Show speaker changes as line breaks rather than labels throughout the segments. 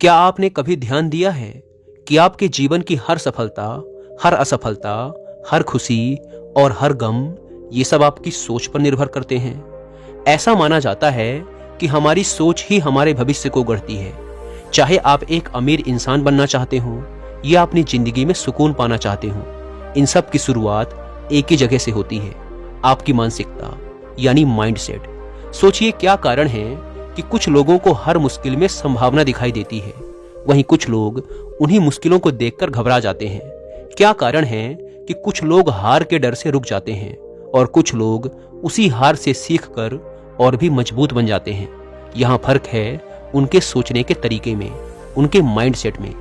क्या आपने कभी ध्यान दिया है कि आपके जीवन की हर सफलता, हर असफलता, हर खुशी और हर गम, ये सब आपकी सोच पर निर्भर करते हैं। ऐसा माना जाता है कि हमारी सोच ही हमारे भविष्य को गढ़ती है। चाहे आप एक अमीर इंसान बनना चाहते हो या अपनी जिंदगी में सुकून पाना चाहते हो, इन सब की शुरुआत एक ही जगह से होती है, आपकी मानसिकता यानी माइंडसेट। सोचिए क्या कारण है कि कुछ लोगों को हर मुश्किल में संभावना दिखाई देती है, वहीं कुछ लोग उन्हीं मुश्किलों को देखकर घबरा जाते हैं। क्या कारण है कि कुछ लोग हार के डर से रुक जाते हैं और कुछ लोग उसी हार से सीखकर और भी मजबूत बन जाते हैं। यहाँ फर्क है उनके सोचने के तरीके में, उनके माइंडसेट में।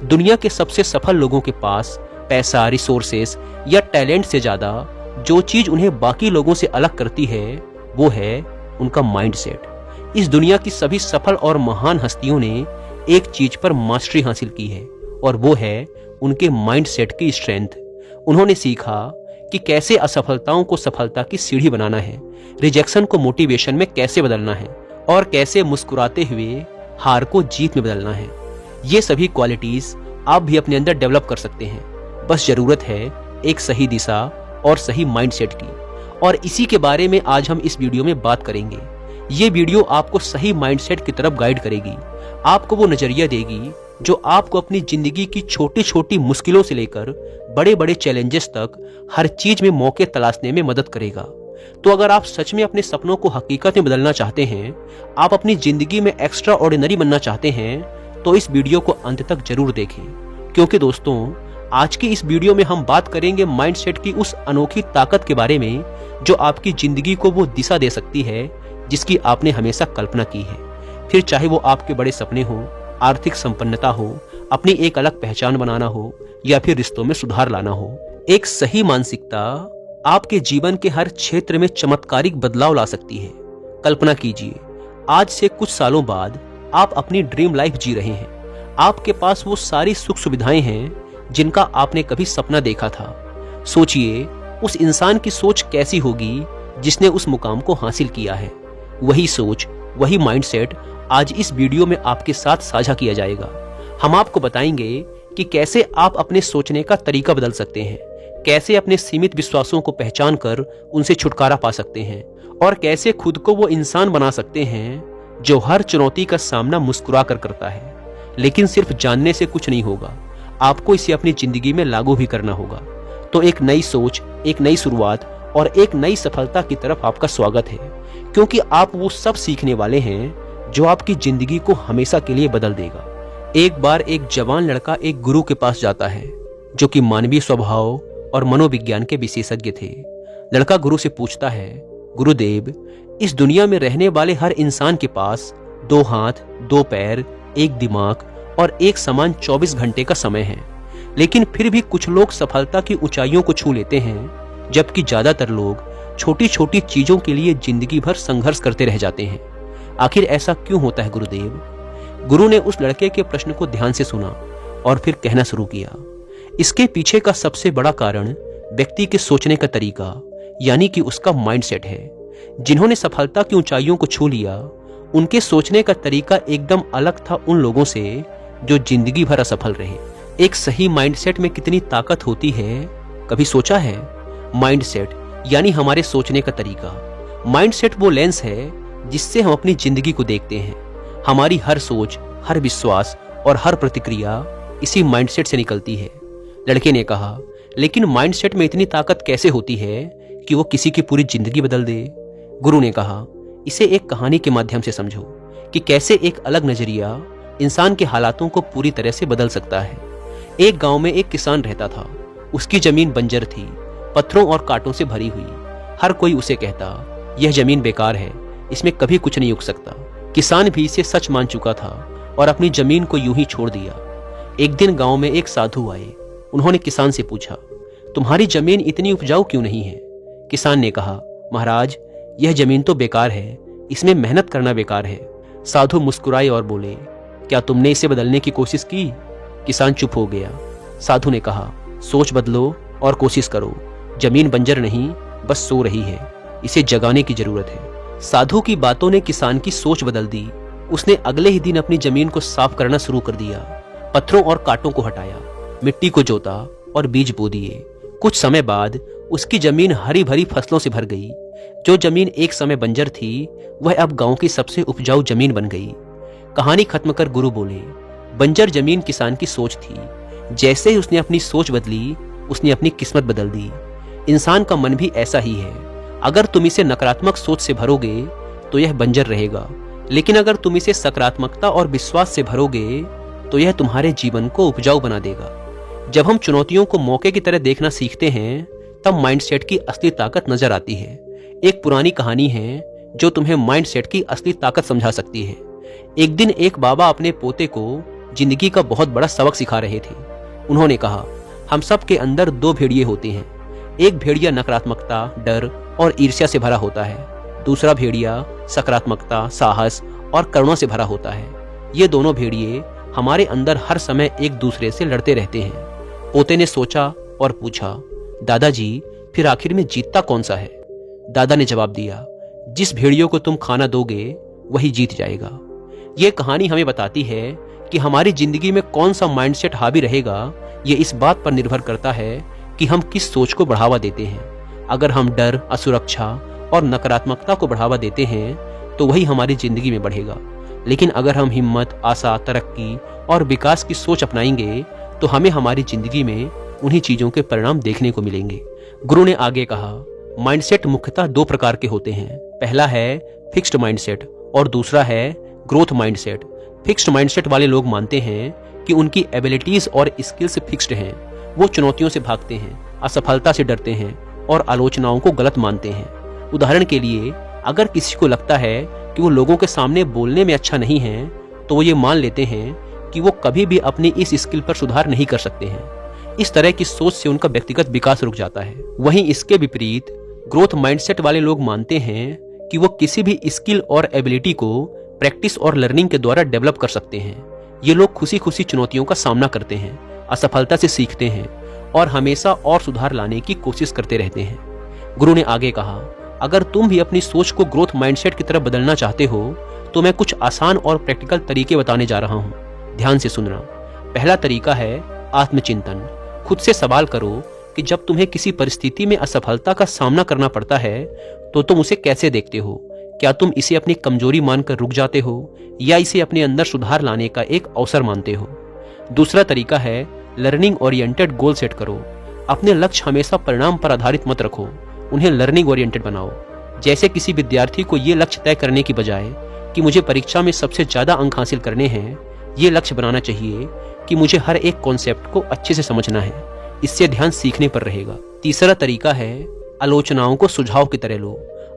दुनिया के सबसे सफल लोगों के पास पैसा, रिसोर्सेस या टैलेंट से ज्यादा जो चीज उन्हें बाकी लोगों से अलग करती है वो है उनका माइंडसेट। इस दुनिया की सभी सफल और महान हस्तियों ने एक चीज पर मास्टरी हासिल की है और वो है उनके माइंडसेट की स्ट्रेंथ। उन्होंने सीखा कि कैसे असफलताओं को सफलता की सीढ़ी बनाना है, रिजेक्शन को मोटिवेशन में कैसे बदलना है और कैसे मुस्कुराते हुए हार को जीत में बदलना है। ये सभी क्वालिटीज आप भी अपने अंदर डेवलप कर सकते हैं। बस जरूरत है एक सही दिशा और सही माइंडसेट की, और इसी के बारे में आज हम इस वीडियो में बात करेंगे। ये वीडियो आपको सही माइंडसेट की तरफ गाइड करेगी, आपको वो नजरिया देगी जो आपको अपनी जिंदगी की छोटी छोटी मुश्किलों से लेकर बड़े बड़े चैलेंजेस तक हर चीज में मौके तलाशने में मदद करेगा। तो अगर आप सच में अपने सपनों को हकीकत में बदलना चाहते हैं, आप अपनी जिंदगी में एक्स्ट्रा ऑर्डिनरी बनना चाहते हैं, तो इस वीडियो को अंत तक जरूर देखें, क्योंकि दोस्तों आज की इस वीडियो में हम बात करेंगे माइंडसेट की उस अनोखी ताकत के बारे में जो आपकी जिंदगी को वो दिशा दे सकती है जिसकी आपने हमेशा कल्पना की है। फिर चाहे वो आपके बड़े सपने हो, आर्थिक संपन्नता हो, अपनी एक अलग पहचान बनाना हो या फिर रिश्तों में सुधार लाना हो। एक सही मानसिकता आपके जीवन के हर क्षेत्र में चमत्कारिक बदलाव ला सकती है। कल्पना कीजिए, आज से कुछ सालों बाद आप अपनी ड्रीम लाइफ जी रहे हैं। आपके पास वो सारी सुख सुविधाएं हैं जिनका आपने कभी सपना देखा था। सोचिए उस इंसान की सोच कैसी होगी जिसने उस मुकाम को हासिल किया है। वही सोच, वही माइंडसेट आज इस वीडियो में आपके साथ साझा किया जाएगा। हम आपको बताएंगे कि कैसे आप अपने सोचने का तरीका बदल सकते हैं, कैसे अपने सीमित विश्वासों को पहचान कर उनसे छुटकारा पा सकते हैं और कैसे खुद को वो इंसान बना सकते हैं जो हर चुनौती का सामना मुस्कुरा कर करता है। लेकिन सिर्फ जानने से कुछ नहीं होगा, आपको इसे अपनी जिंदगी में लागू भी करना होगा। तो एक नई सोच, एक नई शुरुआत और एक नई सफलता की तरफ आपका स्वागत है, क्योंकि आप वो सब सीखने वाले हैं जो आपकी जिंदगी को हमेशा के लिए बदल देगा। एक बार एक जवान लड़का एक गुरु के पास जाता है जो कि मानवीय स्वभाव और मनोविज्ञान के विशेषज्ञ थे। लड़का गुरु से पूछता है, गुरुदेव, इस दुनिया में रहने वाले हर इंसान के पास 2 हाथ, 2 पैर, एक दिमाग और एक समान 24 घंटे का समय है, लेकिन फिर भी कुछ लोग सफलता की ऊंचाइयों को छू लेते हैं, जबकि ज्यादातर लोग छोटी छोटी चीजों के लिए जिंदगी भर संघर्ष करते रह जाते हैं। आखिर ऐसा क्यों होता है गुरुदेव? गुरु ने उस लड़के के प्रश्न को ध्यान से सुना और फिर कहना शुरू किया, इसके पीछे का सबसे बड़ा कारण व्यक्ति के सोचने का तरीका यानी कि उसका माइंडसेट है। जिन्होंने सफलता की ऊंचाइयों को छू लिया, उनके सोचने का तरीका एकदम अलग था उन लोगों से जो जिंदगी भर असफल रहे। एक सही माइंडसेट में कितनी ताकत होती है, कभी सोचा है? माइंडसेट यानी हमारे सोचने का तरीका। माइंडसेट वो लेंस है जिससे हम अपनी जिंदगी को देखते हैं। हमारी हर सोच, हर विश्वास और हर प्रतिक्रिया इसी माइंडसेट से निकलती है। लड़के ने कहा, लेकिन माइंडसेट में इतनी ताकत कैसे होती है कि वो किसी की पूरी जिंदगी बदल दे? गुरु ने कहा, इसे एक कहानी के माध्यम से समझो कि कैसे एक अलग नजरिया इंसान के हालातों को पूरी तरह से बदल सकता है। एक गांव में एक किसान रहता था। उसकी जमीन बंजर थी, पत्थरों और कांटों से भरी हुई। हर कोई उसे कहता, यह जमीन बेकार है, इसमें कभी कुछ नहीं उग सकता। किसान भी इसे सच मान चुका था और अपनी जमीन को यूं ही छोड़ दिया। एक दिन गांव में एक साधु आए। उन्होंने किसान से पूछा, तुम्हारी जमीन इतनी उपजाऊ क्यों नहीं है? किसान ने कहा, महाराज, यह जमीन तो बेकार है, इसमें मेहनत करना बेकार है। साधु मुस्कुराए और बोले, क्या तुमने इसे बदलने की कोशिश की? किसान चुप हो गया। साधु ने कहा, सोच बदलो और कोशिश करो। जमीन बंजर नहीं, बस सो रही है, इसे जगाने की जरूरत है। साधु की बातों ने किसान की सोच बदल दी। उसने अगले ही दिन अपनी जमीन को साफ करना शुरू कर दिया। पत्थरों और कांटों को हटाया, मिट्टी को जोता और बीज बो दिए। कुछ समय बाद उसकी जमीन हरी भरी फसलों से भर गई। जो जमीन एक समय बंजर थी, वह अब गांव की सबसे उपजाऊ जमीन बन गई। कहानी खत्म कर गुरु बोले, बंजर जमीन किसान की सोच थी। जैसे ही उसने अपनी सोच बदली, उसने अपनी किस्मत बदल दी। इंसान का मन भी ऐसा ही है। अगर तुम इसे नकारात्मक सोच से भरोगे तो यह बंजर रहेगा, लेकिन अगर तुम इसे सकारात्मकता और विश्वास से भरोगे तो यह तुम्हारे जीवन को उपजाऊ बना देगा। जब हम चुनौतियों को मौके की तरह देखना सीखते हैं, तब माइंडसेट की असली ताकत नजर आती है। एक पुरानी कहानी है जो तुम्हें माइंडसेट की असली ताकत समझा सकती है। एक दिन एक बाबा अपने पोते को जिंदगी का बहुत बड़ा सबक सिखा रहे थे। उन्होंने कहा, हम सब के अंदर दो भेड़िए होते हैं। एक भेड़िया नकारात्मकता, डर और ईर्ष्या से भरा होता है। दूसरा भेड़िया सकारात्मकता, साहस और करुणा से भरा होता है। ये दोनों भेड़िए हमारे अंदर हर समय एक दूसरे से लड़ते रहते हैं। पोते ने सोचा और पूछा, दादाजी, फिर आखिर में जीतता कौन सा है? दादा ने जवाब दिया, जिस भेड़ियों को तुम खाना दोगे वही जीत जाएगा। यह कहानी हमें बताती है कि हमारी जिंदगी में कौन सा माइंडसेट हावी रहेगा, ये इस बात पर निर्भर करता है कि हम किस सोच को बढ़ावा देते हैं। अगर हम डर, असुरक्षा और नकारात्मकता को बढ़ावा देते हैं तो वही हमारी जिंदगी में बढ़ेगा। लेकिन अगर हम हिम्मत, आशा, तरक्की और विकास की सोच अपनाएंगे तो हमें हमारी जिंदगी में उन्हीं चीजों के परिणाम देखने को मिलेंगे। गुरु ने आगे कहा, माइंडसेट मुख्यतः दो प्रकार के होते हैं। पहला है फिक्स्ड माइंडसेट और दूसरा है ग्रोथ माइंडसेट। फिक्स्ड माइंडसेट वाले लोग मानते हैं कि उनकी एबिलिटीज और स्किल्स फिक्स्ड हैं। वो चुनौतियों से भागते हैं, असफलता से डरते हैं और आलोचनाओं को गलत मानते हैं। उदाहरण के लिए, अगर किसी को लगता है कि वो लोगों के सामने बोलने में अच्छा नहीं है, तो वो ये मान लेते हैं कि वो कभी भी अपनी इस स्किल पर सुधार नहीं कर सकते हैं। इस तरह की सोच से उनका व्यक्तिगत विकास रुक जाता है। वहीं इसके विपरीत ग्रोथ माइंडसेट वाले लोग मानते हैं कि वो किसी भी स्किल और एबिलिटी को प्रैक्टिस और लर्निंग के द्वारा डेवलप कर सकते हैं। ये लोग खुशी खुशी चुनौतियों का सामना करते हैं, असफलता से सीखते हैं और हमेशा और सुधार लाने की कोशिश करते रहते हैं। गुरु ने आगे कहा, अगर तुम भी अपनी सोच को ग्रोथ माइंडसेट की तरफ बदलना चाहते हो तो मैं कुछ आसान और प्रैक्टिकल तरीके बताने जा रहा हूँ। ध्यान से सुनना। पहला तरीका है आत्मचिंतन। खुद से सवाल करो कि जब तुम्हें किसी परिस्थिति में असफलता का सामना करना पड़ता है तो तुम उसे कैसे देखते हो? क्या तुम इसे अपनी कमजोरी मानकर रुक जाते हो या इसे अपने अंदर सुधार लाने का एक अवसर मानते हो? दूसरा तरीका है लर्निंग ओरिएंटेड गोल सेट करो। अपने लक्ष्य हमेशा परिणाम पर आधारित मत रखो, उन्हें लर्निंग ओरिएंटेड बनाओ। जैसे किसी विद्यार्थी को ये लक्ष्य तय करने की बजाय कि मुझे परीक्षा में सबसे ज्यादा अंक हासिल करने हैं, ये लक्ष्य बनाना चाहिए कि मुझे हर एक कॉन्सेप्ट को अच्छे से समझना है। इससे ध्यान सीखने पर रहेगा। तीसरा तरीका है आलोचनाओं को सुझाव की तरह लो।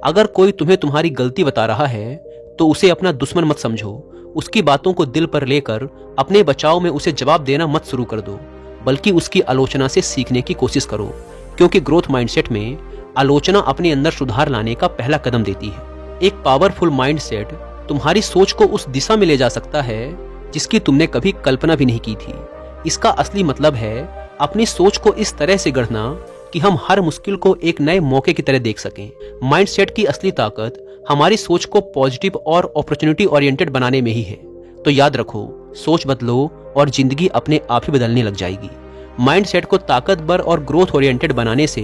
अगर कोई तुम्हें तुम्हारी गलती बता रहा है तो उसे अपना दुश्मन मत समझो। उसकी बातों को दिल पर लेकर अपने बचाव में उसे जवाब देना मत शुरू कर दो, बल्कि उसकी आलोचना से सीखने की कोशिश करो, क्योंकि ग्रोथ माइंडसेट में आलोचना अपने अंदर सुधार लाने का पहला कदम देती है। एक पावरफुल माइंडसेट तुम्हारी सोच को उस दिशा में ले जा सकता है जिसकी तुमने कभी कल्पना भी नहीं की थी। इसका असली मतलब है अपनी सोच को इस तरह से गढ़ना कि हम हर मुश्किल को एक नए मौके की तरह देख सकें। माइंडसेट की असली ताकत हमारी सोच को पॉजिटिव और अपॉर्चुनिटी ओरिएंटेड बनाने में ही है। तो याद रखो, सोच बदलो और जिंदगी अपने आप ही बदलने लग जाएगी। माइंडसेट को ताकतवर और ग्रोथ ओरिएंटेड बनाने से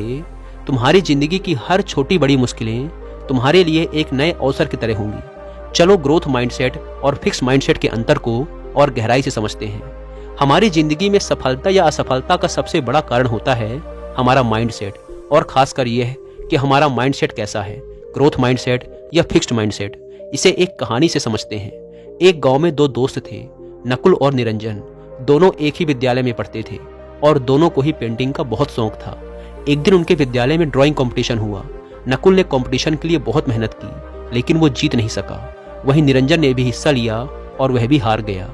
तुम्हारी जिंदगी की हर छोटी बड़ी मुश्किलें तुम्हारे लिए एक नए अवसर की तरह होंगी। चलो ग्रोथ माइंडसेट और फिक्स माइंडसेट के अंतर को और गहराई से समझते हैं। हमारी जिंदगी में सफलता या असफलता का सबसे बड़ा कारण होता है हमारा माइंडसेट, और खासकर यह कि हमारा माइंडसेट कैसा है, ग्रोथ माइंडसेट या फिक्स्ड माइंडसेट। इसे एक कहानी से समझते हैं। एक गांव में दो दोस्त थे, नकुल और निरंजन। दोनों एक ही विद्यालय में पढ़ते थे और दोनों को ही पेंटिंग का बहुत शौक था। एक दिन उनके विद्यालय में ड्राइंग कंपटीशन हुआ। नकुल ने कंपटीशन के लिए बहुत मेहनत की, लेकिन वो जीत नहीं सका। वहीं निरंजन ने भी हिस्सा लिया और वह भी हार गया।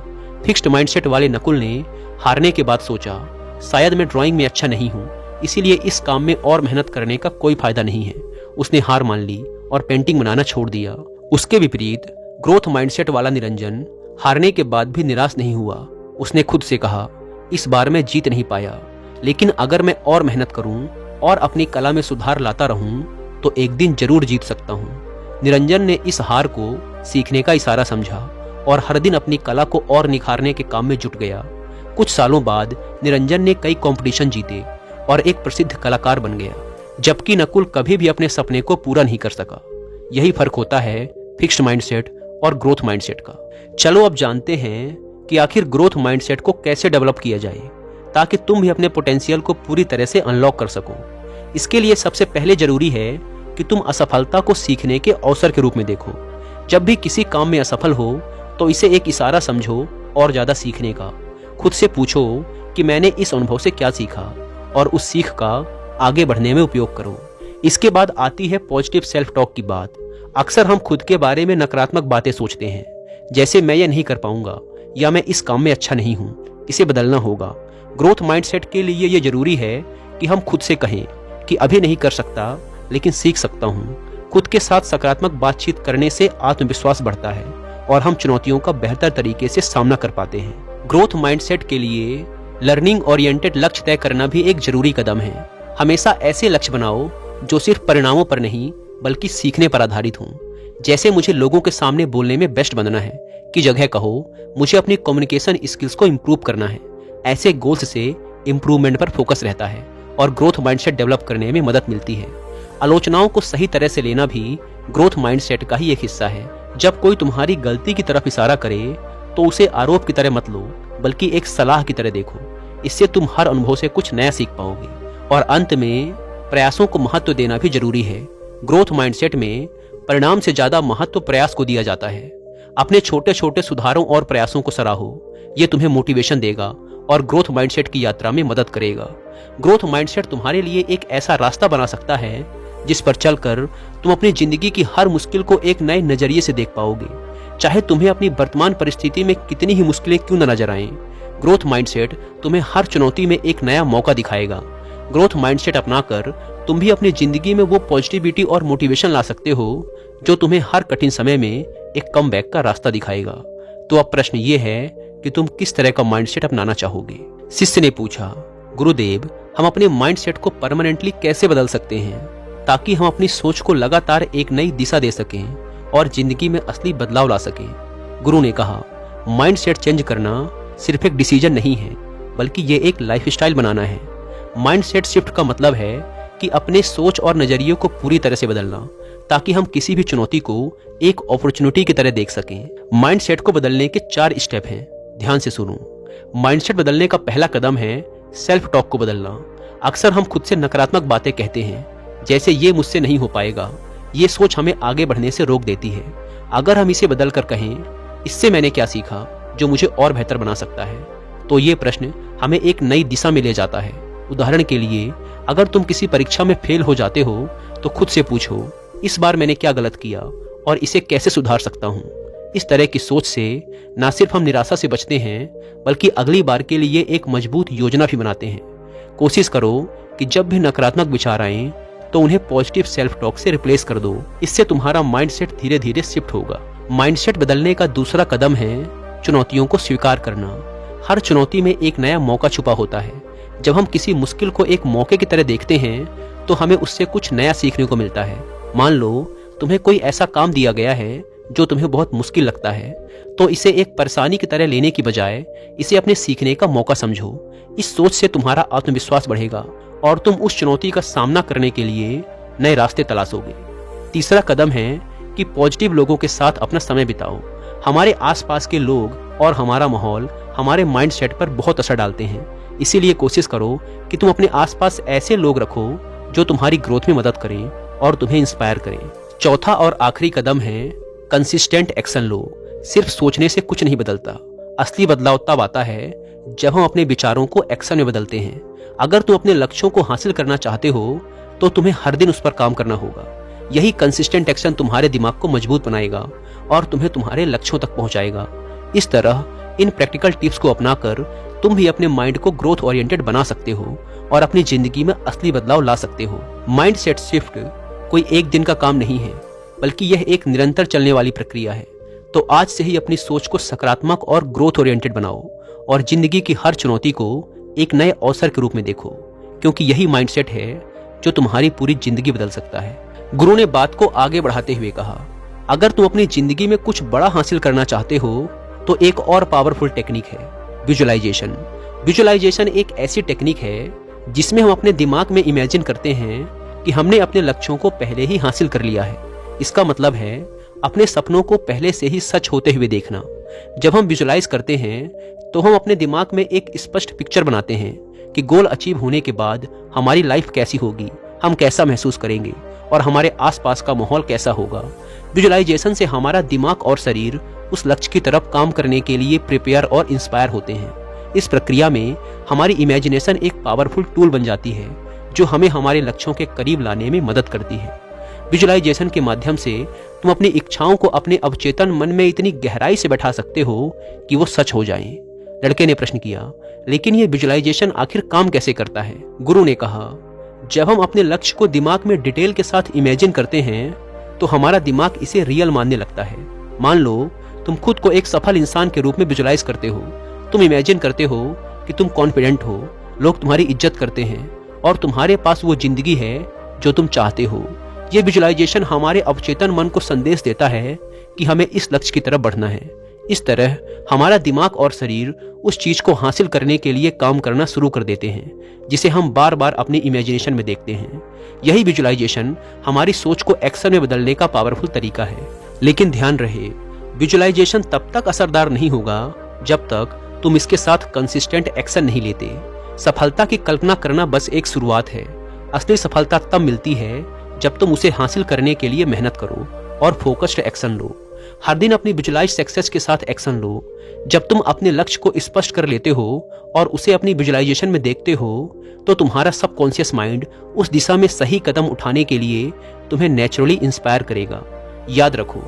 फिक्स्ड माइंडसेट वाले नकुल ने हारने के बाद सोचा, शायद मैं ड्राइंग में अच्छा नहीं हूँ, इसीलिए इस काम में और मेहनत करने का कोई फायदा नहीं है। उसने हार मान ली और पेंटिंग बनाना छोड़ दिया। उसके विपरीत ग्रोथ माइंडसेट वाला निरंजन हारने के बाद भी निराश नहीं हुआ। उसने खुद से कहा, इस बार मैं जीत नहीं पाया, लेकिन अगर मैं और मेहनत करूं और अपनी कला में सुधार लाता रहूं तो एक दिन जरूर जीत सकता हूं। निरंजन ने इस हार को सीखने का इशारा समझा और हर दिन अपनी कला को और निखारने के काम में जुट गया। कुछ सालों बाद निरंजन ने कई कंपटीशन जीते और एक प्रसिद्ध कलाकार बन गया, जबकि नकुल कभी भी अपने सपने को पूरा नहीं कर सका। यही फर्क होता है फिक्स्ड माइंडसेट और ग्रोथ माइंडसेट का। चलो अब जानते हैं कि आखिर ग्रोथ माइंडसेट को कैसे डेवलप किया जाए ताकि तुम भी अपने पोटेंशियल को पूरी तरह से अनलॉक कर सको। इसके लिए सबसे पहले जरूरी है कि तुम असफलता को सीखने के अवसर के रूप में देखो। जब भी किसी काम में असफल हो तो इसे एक इशारा समझो और ज्यादा सीखने का। खुद से पूछो कि मैंने इस अनुभव से क्या सीखा और उस सीख का आगे बढ़ने में उपयोग करो। इसके बाद आती है पॉजिटिव सेल्फ टॉक की बात। अक्सर हम खुद के बारे में नकारात्मक बातें सोचते हैं, जैसे मैं ये नहीं कर पाऊंगा या मैं इस काम में अच्छा नहीं हूँ, इसे बदलना होगा। ग्रोथ माइंडसेट के लिए ये जरूरी है कि हम खुद से कहें कि अभी नहीं कर सकता लेकिन सीख सकता हूँ। खुद के साथ सकारात्मक बातचीत करने से आत्मविश्वास बढ़ता है और हम चुनौतियों का बेहतर तरीके से सामना कर पाते हैं। ग्रोथ माइंडसेट के लिए लर्निंग ओरिएंटेड लक्ष्य तय करना भी एक जरूरी कदम है। हमेशा ऐसे लक्ष्य बनाओ जो सिर्फ परिणामों पर नहीं बल्कि सीखने पर आधारित हों। जैसे मुझे लोगों के सामने बोलने में बेस्ट बनना है की जगह कहो मुझे अपनी कम्युनिकेशन स्किल्स को इम्प्रूव करना है। ऐसे गोल्स से इम्प्रूवमेंट पर फोकस रहता है और ग्रोथ माइंडसेट डेवलप करने में मदद मिलती है। आलोचनाओं को सही तरह से लेना भी ग्रोथ माइंडसेट का ही एक हिस्सा है। जब कोई तुम्हारी गलती की तरफ इशारा करे तो उसे आरोप की तरह मत लो बल्कि एक सलाह की तरह देखो। इससे तुम हर अनुभव से कुछ नया सीख पाओगे। और अंत में प्रयासों को महत्व देना भी जरूरी है। ग्रोथ माइंडसेट में परिणाम से ज्यादा महत्व प्रयास को दिया जाता है। अपने छोटे छोटे सुधारों और प्रयासों को सराहो। ये तुम्हें मोटिवेशन देगा और ग्रोथ माइंडसेट की यात्रा में मदद करेगा। ग्रोथ माइंडसेट तुम्हारे लिए एक ऐसा रास्ता बना सकता है जिस पर चलकर तुम अपनी जिंदगी की हर मुश्किल को एक नए नजरिए से देख पाओगे, चाहे तुम्हें अपनी वर्तमान परिस्थिति में कितनी ही मुश्किलें क्यों न नजर आएं। ग्रोथ माइंडसेट तुम्हें हर चुनौती में एक नया मौका दिखाएगा। ग्रोथ माइंडसेट अपनाकर तुम भी अपनी जिंदगी में वो पॉजिटिविटी और मोटिवेशन ला सकते हो जो तुम्हें हर कठिन समय में एक कमबैक का रास्ता दिखाएगा। तो अब प्रश्न ये है कि तुम किस तरह का माइंडसेट अपनाना चाहोगे। शिष्य ने पूछा, गुरुदेव, हम अपने माइंडसेट को परमानेंटली कैसे बदल सकते हैं ताकि हम अपनी सोच को लगातार एक नई दिशा दे सकें और जिंदगी में असली बदलाव ला सकें। गुरु ने कहा, माइंडसेट चेंज करना सिर्फ एक डिसीजन नहीं है बल्कि ये एक लाइफस्टाइल बनाना है। माइंडसेट शिफ्ट का मतलब है कि अपने सोच और नजरिए को पूरी तरह से बदलना ताकि हम किसी भी चुनौती को एक अपॉर्चुनिटी की तरह देख सकें। माइंडसेट को बदलने के 4 स्टेप हैं, ध्यान से सुनो। माइंडसेट बदलने का पहला कदम है सेल्फ टॉक को बदलना। अक्सर हम खुद से नकारात्मक बातें कहते हैं, जैसे ये मुझसे नहीं हो पाएगा। ये सोच हमें आगे बढ़ने से रोक देती है। अगर हम इसे बदल कर कहें, इससे मैंने क्या सीखा जो मुझे और बेहतर बना सकता है, तो ये प्रश्न हमें एक नई दिशा में ले जाता है। उदाहरण के लिए, अगर तुम किसी परीक्षा में फेल हो जाते हो तो खुद से पूछो, इस बार मैंने क्या गलत किया और इसे कैसे सुधार सकता हूँ। इस तरह की सोच से न सिर्फ हम निराशा से बचते हैं बल्कि अगली बार के लिए एक मजबूत योजना भी बनाते हैं। कोशिश करो कि जब भी नकारात्मक विचार आएं तो उन्हें पॉजिटिव सेल्फ टॉक से रिप्लेस कर दो। इससे तुम्हारा माइंडसेट धीरे धीरे शिफ्ट होगा। माइंडसेट बदलने का दूसरा कदम है चुनौतियों को स्वीकार करना। हर चुनौती में एक नया मौका छुपा होता है। जब हम किसी मुश्किल को एक मौके की तरह देखते हैं तो हमें उससे कुछ नया सीखने को मिलता है। मान लो तुम्हें कोई ऐसा काम दिया गया है जो तुम्हें बहुत मुश्किल लगता है, तो इसे एक परेशानी की तरह लेने की बजाय इसे अपने सीखने का मौका समझो। इस सोच से तुम्हारा आत्मविश्वास बढ़ेगा और तुम उस चुनौती का सामना करने के लिए नए रास्ते तलाशोगे। तीसरा कदम है कि पॉजिटिव लोगों के साथ अपना समय बिताओ। हमारे आसपास के लोग और हमारा माहौल हमारे माइंडसेट पर बहुत असर डालते हैं। इसीलिए कोशिश करो कि तुम अपने आसपास ऐसे लोग रखो जो तुम्हारी ग्रोथ में मदद करें और तुम्हें इंस्पायर करें। चौथा और आखिरी कदम है कंसिस्टेंट एक्शन लो। सिर्फ सोचने से कुछ नहीं बदलता। असली बदलाव तब आता है जब हम अपने विचारों को एक्शन में बदलते हैं। अगर तुम अपने लक्ष्यों को हासिल करना चाहते हो तो तुम्हें हर दिन उस पर काम करना होगा। यही कंसिस्टेंट एक्शन तुम्हारे दिमाग को मजबूत बनाएगा और तुम्हें तुम्हारे लक्ष्यों तक पहुंचाएगा। इस तरह इन प्रैक्टिकल टिप्स को अपनाकर तुम भी अपने माइंड को ग्रोथ ओरिएंटेड बना सकते हो और अपनी जिंदगी में असली बदलाव ला सकते हो। माइंडसेट शिफ्ट कोई एक दिन का काम नहीं है बल्कि यह एक निरंतर चलने वाली प्रक्रिया है। तो आज से ही अपनी सोच को सकारात्मक और ग्रोथ ओरिएंटेड बनाओ और जिंदगी की हर चुनौती को एक नए अवसर के रूप में देखो, क्योंकि यही माइंडसेट है जो तुम्हारी पूरी जिंदगी बदल सकता है। गुरु ने बात को आगे बढ़ाते हुए कहा, अगर तुम अपनी जिंदगी में कुछ बड़ा हासिल करना चाहते हो तो एक और पावरफुल टेक्निक है विजुअलाइजेशन। विजुअलाइजेशन एक ऐसी टेक्निक है जिसमें हम अपने दिमाग में इमेजिन करते हैं कि हमने अपने लक्ष्यों को पहले ही हासिल कर लिया है। इसका मतलब है अपने सपनों को पहले से ही सच होते हुए देखना। जब हम विजुअलाइज करते हैं तो हम अपने दिमाग में एक स्पष्ट पिक्चर बनाते हैं कि गोल अचीव होने के बाद हमारी लाइफ कैसी होगी, हम कैसा महसूस करेंगे और हमारे आसपास का माहौल कैसा होगा। विजुअलाइजेशन से हमारा दिमाग और शरीर उस लक्ष्य की तरफ काम करने के लिए प्रिपेयर और इंस्पायर होते हैं। इस प्रक्रिया में हमारी इमेजिनेशन एक पावरफुल टूल बन जाती है जो हमें हमारे लक्ष्यों के करीब लाने में मदद करती है। विजुअलाइजेशन के माध्यम से तुम अपनी इच्छाओं को अपने अवचेतन मन में इतनी गहराई से बैठा सकते हो कि वो सच हो जाएं। लड़के ने प्रश्न किया, लेकिन ये विजुअलाइजेशन आखिर काम कैसे करता है? गुरु ने कहा, जब हम अपने लक्ष्य को दिमाग में डिटेल के साथ इमेजिन करते हैं तो हमारा दिमाग इसे रियल मानने लगता है। मान लो तुम खुद को एक सफल इंसान के रूप में विजुअलाइज करते हो। तुम इमेजिन करते हो कि तुम कॉन्फिडेंट हो, लोग तुम्हारी इज्जत करते हैं और तुम्हारे पास वो जिंदगी है जो तुम चाहते हो। ये विजुअलाइजेशन हमारे अवचेतन मन को संदेश देता है कि हमें इस लक्ष्य की तरफ बढ़ना है। इस तरह हमारा दिमाग और शरीर उस चीज को हासिल करने के लिए काम करना शुरू कर देते हैं जिसे हम बार बार अपनी इमेजिनेशन में देखते हैं। यही विजुअलाइजेशन हमारी सोच को एक्शन में बदलने का पावरफुल तरीका है। लेकिन ध्यान रहे, विजुअलाइजेशन तब तक असरदार नहीं होगा जब तक तुम इसके साथ कंसिस्टेंट एक्शन नहीं लेते। सफलता की कल्पना करना बस एक शुरुआत है। असली सफलता तब मिलती है जब तुम उसे हासिल करने के लिए मेहनत करो और फोकस्ड एक्शन लो। हर दिन अपनी विजुअलाइज सक्सेस के साथ एक्शन लो। जब तुम अपने लक्ष्य को स्पष्ट कर लेते हो और उसे अपनी विजुअलाइजेशन में देखते हो तो तुम्हारा सबकॉन्शियस माइंड उस दिशा में सही कदम उठाने के लिए तुम्हें नेचुरली इंस्पायर करेगा। याद रखो,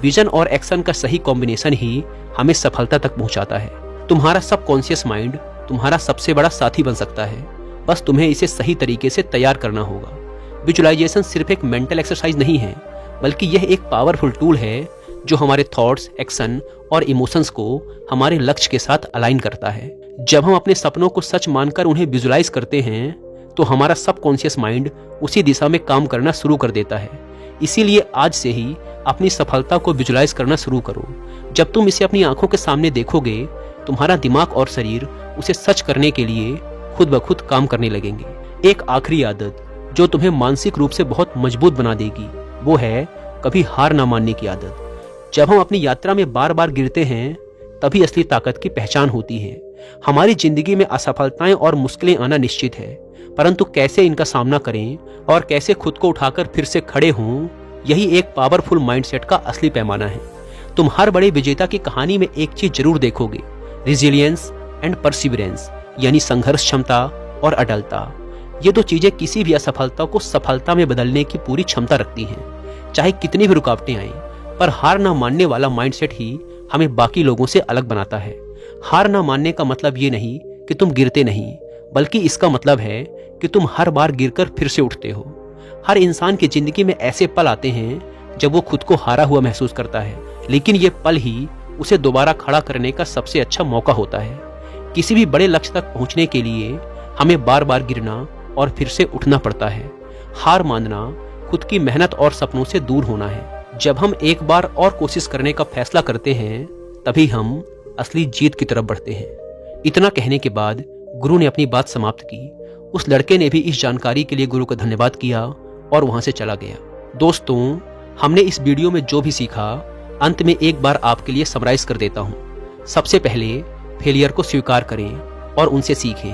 विजन और एक्शन का सही कॉम्बिनेशन ही हमें सफलता तक पहुंचाता है। तुम्हारा सबकॉन्शियस माइंड तुम्हारा सबसे बड़ा साथी बन सकता है, बस तुम्हें इसे सही तरीके से तैयार करना होगा। विजुअलाइजेशन सिर्फ एक मेंटल एक्सरसाइज नहीं है, बल्कि यह एक पावरफुल टूल है जो हमारे थॉट्स, एक्शन और इमोशंस को हमारे लक्ष्य के साथ अलाइन करता है। जब हम अपने सपनों को सच मानकर उन्हें विजुअलाइज करते हैं तो हमारा सबकॉन्शियस माइंड उसी दिशा में काम करना शुरू कर देता है। इसीलिए आज से ही अपनी सफलता को विजुअलाइज करना शुरू करो। जब तुम इसे अपनी आंखों के सामने देखोगे, तुम्हारा दिमाग और शरीर उसे सच करने के लिए खुद ब खुद काम करने लगेंगे। एक आखिरी आदत जो तुम्हें मानसिक रूप से बहुत मजबूत बना देगी वो है कभी हार ना मानने की आदत। जब हम अपनी यात्रा में बार बार गिरते हैं तभी असली ताकत की पहचान होती है। हमारी जिंदगी में असफलताएं और मुश्किलें आना निश्चित है, परंतु कैसे इनका सामना करें और कैसे खुद को उठाकर फिर से खड़े हों, यही एक पावरफुल माइंडसेट का असली पैमाना है। तुम हर बड़े विजेता की कहानी में एक चीज जरूर देखोगे, रेजिलियंस एंड परसिवरेंस, यानी संघर्ष क्षमता और अडलता। ये दो चीजें किसी भी असफलता को सफलता में बदलने की पूरी क्षमता रखती हैं। चाहे कितनी भी रुकावटें आएं, पर हार ना मानने वाला माइंडसेट ही हमें बाकी लोगों से अलग बनाता है। हार ना मानने का मतलब ये नहीं कि तुम गिरते नहीं, बल्कि इसका मतलब है कि तुम हर बार गिरकर फिर से उठते हो। हर इंसान की जिंदगी में ऐसे पल आते हैं जब वो खुद को हारा हुआ महसूस करता है, लेकिन ये पल ही उसे दोबारा खड़ा करने का सबसे अच्छा मौका होता है। किसी भी बड़े लक्ष्य तक पहुंचने के लिए हमें बार बार गिरना और फिर से उठना पड़ता है। हार मानना खुद की मेहनत और सपनों से दूर होना है। जब हम एक बार और कोशिश करने का फैसला करते हैं तभी हम असली जीत की तरफ बढ़ते हैं। इतना कहने के बाद गुरु ने अपनी बात समाप्त की। उस लड़के ने भी इस जानकारी के लिए गुरु का धन्यवाद किया और वहां से चला गया। दोस्तों, हमने इस वीडियो में जो भी सीखा अंत में एक बार आपके लिए समराइज कर देता हूं। सबसे पहले फेलियर को स्वीकार करें और उनसे सीखें।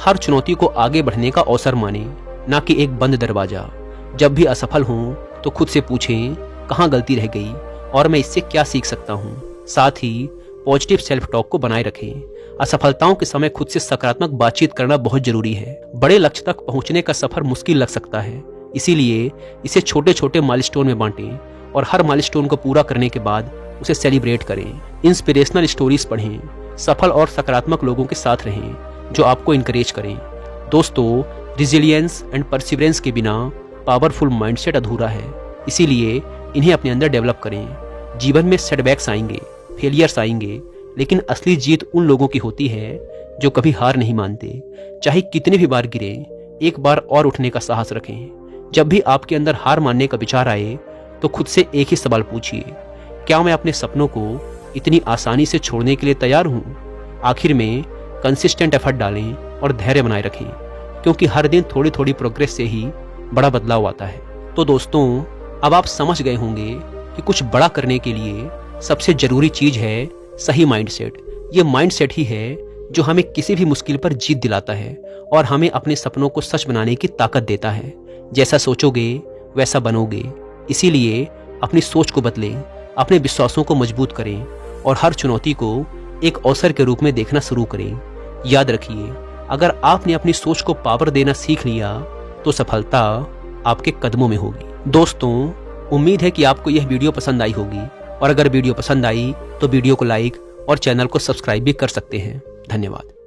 हर चुनौती को आगे बढ़ने का अवसर माने, ना कि एक बंद दरवाजा। जब भी असफल हों तो खुद से पूछें कहाँ गलती रह गई और मैं इससे क्या सीख सकता हूँ। साथ ही पॉजिटिव सेल्फ टॉक को बनाए रखें। असफलताओं के समय खुद से सकारात्मक बातचीत करना बहुत जरूरी है। बड़े लक्ष्य तक पहुंचने का सफर मुश्किल लग सकता है, इसीलिए इसे छोटे छोटे माइलस्टोन में बांटें और हर माइलस्टोन को पूरा करने के बाद उसे सेलिब्रेट करें। इंस्पिरेशनल स्टोरीज पढ़ें, सफल और सकारात्मक लोगों के साथ रहें जो आपको इनकरेज करें। दोस्तों, रेजिलियंस एंड परसिवरेंस के बिना पावरफुल माइंडसेट अधूरा है, इसीलिए इन्हें अपने अंदर डेवलप करें। जीवन में सेटबैक्स आएंगे, फेलियर्स आएंगे, लेकिन असली जीत उन लोगों की होती है जो कभी हार नहीं मानते। चाहे कितनी भी बार गिरे, एक बार और उठने का साहस रखें। जब भी आपके अंदर हार मानने का विचार आए तो खुद से एक ही सवाल पूछिए, क्या मैं अपने सपनों को इतनी आसानी से छोड़ने के लिए तैयार हूँ? आखिर में कंसिस्टेंट एफर्ट डालें और धैर्य बनाए रखें, क्योंकि हर दिन थोड़ी थोड़ी प्रोग्रेस से ही बड़ा बदलाव आता है। तो दोस्तों, अब आप समझ गए होंगे कि कुछ बड़ा करने के लिए सबसे जरूरी चीज है सही माइंडसेट। ये माइंडसेट ही है जो हमें किसी भी मुश्किल पर जीत दिलाता है और हमें अपने सपनों को सच बनाने की ताकत देता है। जैसा सोचोगे वैसा बनोगे। इसीलिए अपनी सोच को बदलें, अपने विश्वासों को मजबूत करें और हर चुनौती को एक अवसर के रूप में देखना शुरू करें। याद रखिए, अगर आपने अपनी सोच को पावर देना सीख लिया तो सफलता आपके कदमों में होगी। दोस्तों, उम्मीद है कि आपको यह वीडियो पसंद आई होगी, और अगर वीडियो पसंद आई तो वीडियो को लाइक और चैनल को सब्सक्राइब भी कर सकते हैं। धन्यवाद।